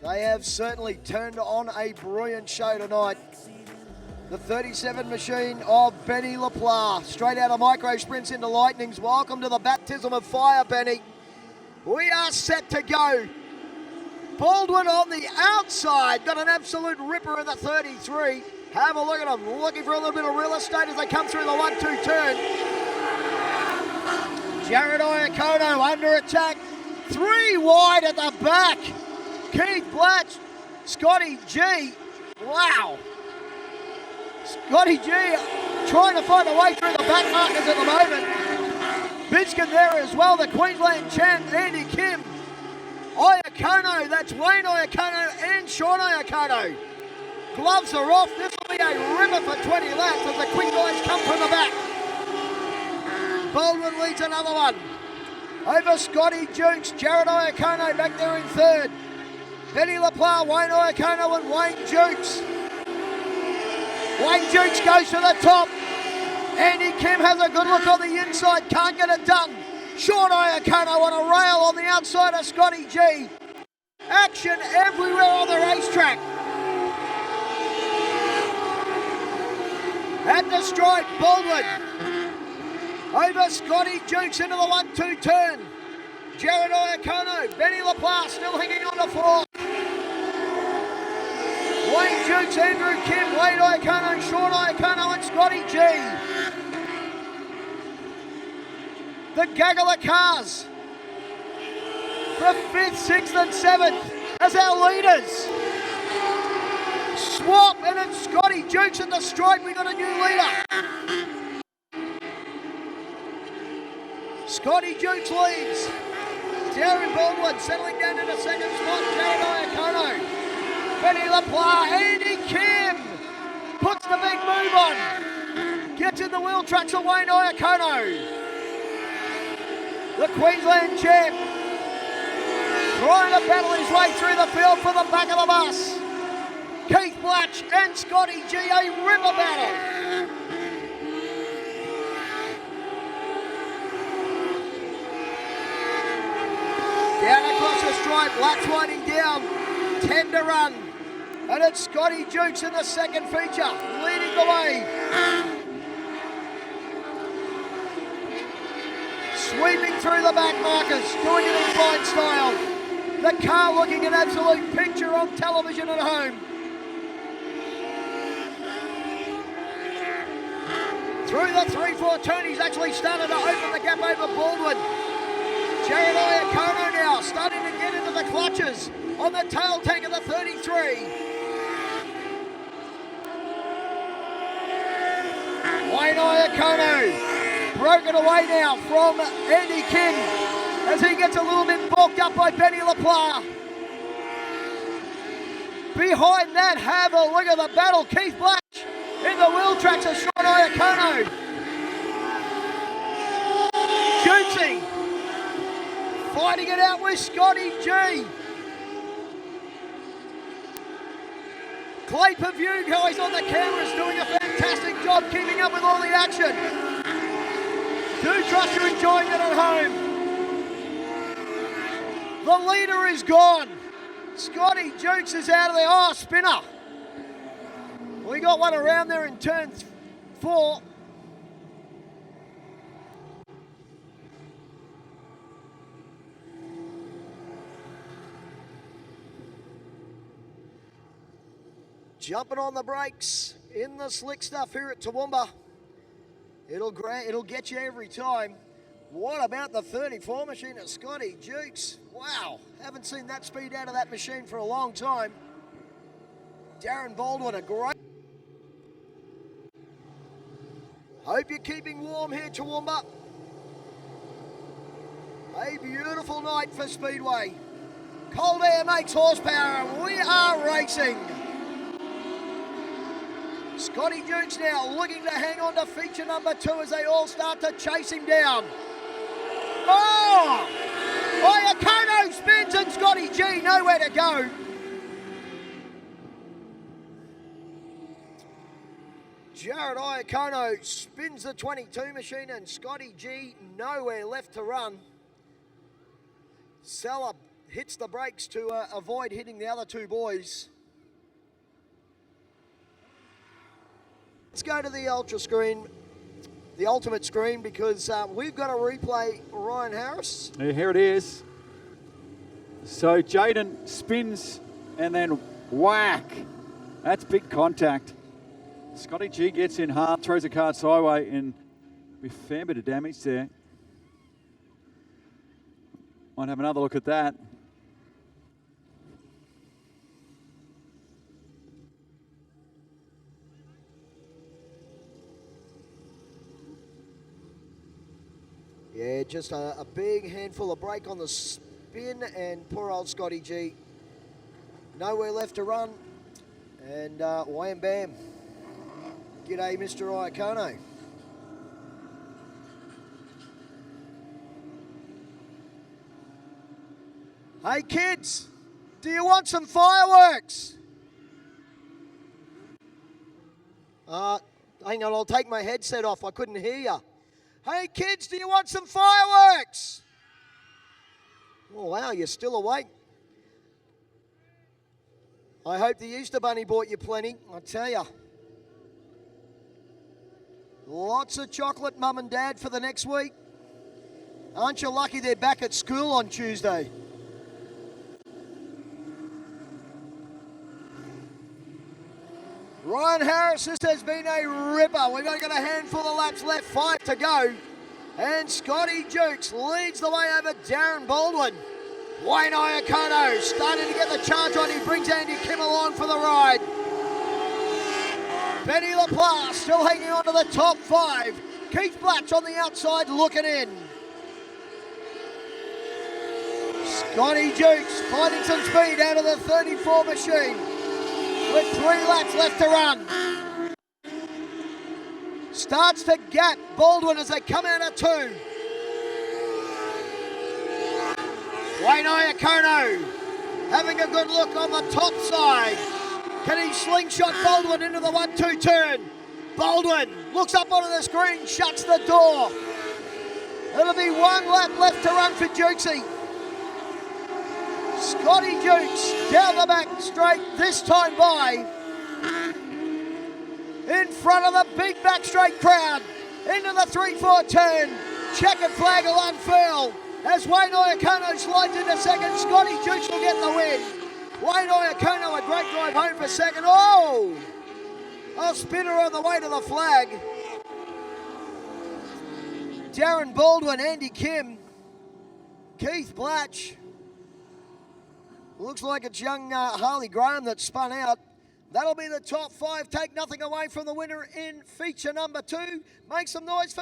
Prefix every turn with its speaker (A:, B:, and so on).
A: They have certainly turned on a brilliant show tonight. The 37 machine of Benny LaPlare, straight out of micro sprints into lightnings. Welcome to the baptism of fire, Benny. We are set to go. Baldwin on the outside, got an absolute ripper in the 33. Have a look at them, looking for a little bit of real estate as they come through the 1-2 turn. Jared Iacono under attack, 3 wide at the back. Keith Blatch, Scotty G, wow. Scotty G trying to find a way through the back markers at the moment. Bitchkin there as well, the Queensland champ, Andy Kim. Iacono, that's Wayne Iacono and Sean Iacono. Gloves are off, this will be a ripper for 20 laps as the quick lines come from the back. Baldwin leads another one. Over Scotty Jukes, Jared Iacono back there in third. Benny LaPlare, Wayne Iacono and Wayne Jukes. Wayne Jukes goes to the top. Andy Kim has a good look on the inside, can't get it done. Sean Iacono on a rail on the outside of Scotty G. Action everywhere on the racetrack. At the stripe, Baldwin. Over Scotty Jukes into the 1-2 turn. Jared Iacono, Benny LaPlare still hanging on the floor. Wayne Jukes, Andrew Kim, Wayne Iacono, Sean Iacono and Scotty G. The gaggle of cars. The 5th, 6th and 7th as our leaders. Swap and it's Scotty Jukes at the stripe. We got a new leader. Scotty Jukes leads. Darren Baldwin settling down in a second spot. Jared Iacono. Benny LaPlare, Andy Kim puts the big move on. Gets in the wheel tracks of Wayne Iacono. The Queensland champ trying to battle his way through the field for the back of the bus. Keith Blatch and Scotty G, a ripper battle. Down across the stripe, Blatch winding down, 10 to run. And it's Scotty Jukes in the second feature, leading the way. Sweeping through the back markers, doing it in fine style. The car looking an absolute picture on television at home. Through the 3-4 turn, he's actually started to open the gap over Baldwin. Jared Iacono now starting to get into the clutches on the tail tank of the 33. Wayne Iacono broken away now from Andy Kim as he gets a little bit bulked up by Benny LaPlare. Behind that, have a look at the battle. Keith Blatch in the wheel tracks of Sean Iacono. Jutesy fighting it out with Scotty G. Clay Pavue, guys on the cameras, doing a fantastic job keeping up with all the action. Do trust you're enjoying it at home. The leader is gone. Scotty Jukes is out of there. Oh, spinner. We got one around there in turn 4. Jumping on the brakes in the slick stuff here at Toowoomba. It'll get you every time. What about the 34 machine at Scotty Jukes? Wow, haven't seen that speed out of that machine for a long time. Darren Baldwin, a great... Hope you're keeping warm here, Toowoomba. A beautiful night for Speedway. Cold air makes horsepower and we are racing. Scotty Jukes now looking to hang on to feature number 2 as they all start to chase him down. Oh! Iacono spins and Scotty G nowhere to go. Jared Iacono spins the 22 machine and Scotty G nowhere left to run. Seller hits the brakes to avoid hitting the other two boys. Let's go to the ultra screen, the ultimate screen, because we've got to replay Ryan Harris.
B: Yeah, here it is. So Jaden spins and then whack. That's big contact. Scotty G gets in hard, throws the car sideway, and a fair bit of damage there. Might have another look at that.
A: Yeah, just a big handful of brake on the spin, and poor old Scotty G. Nowhere left to run, and wham bam. G'day, Mr. Iacono. Hey kids, do you want some fireworks? Hang on, I'll take my headset off, I couldn't hear you. Hey kids, do you want some fireworks? Oh wow, you're still awake. I hope the Easter Bunny bought you plenty, I tell you. Lots of chocolate, Mum and Dad, for the next week. Aren't you lucky they're back at school on Tuesday? Ryan Harris, this has been a ripper. We've only got a handful of laps left, 5 to go. And Scotty Jukes leads the way over Darren Baldwin. Wayne Iacono starting to get the charge on. He brings Andy Kim along for the ride. Benny LaPlace still hanging on to the top 5. Keith Blatch on the outside looking in. Scotty Jukes finding some speed out of the 34 machine with 3 laps left to run. Starts to gap Baldwin as they come out of 2. Wayne Iacono having a good look on the top side. Can he slingshot Baldwin into the 1-2 turn? Baldwin looks up onto the screen, shuts the door. It'll be 1 lap left to run for Jukesy. Scotty Jukes down the back straight, this time by. In front of the big back straight crowd. Into the 3-4 turn. Checkered flag will unfurl. As Wayne Iacono slides into second, Scotty Jukes will get the win. Wayne Iacono, a great drive home for second. Oh! A spinner on the way to the flag. Darren Baldwin, Andy Kim, Keith Blatch. Looks like it's young Harley Graham that spun out. That'll be the top 5. Take nothing away from the winner in feature number 2. Make some noise for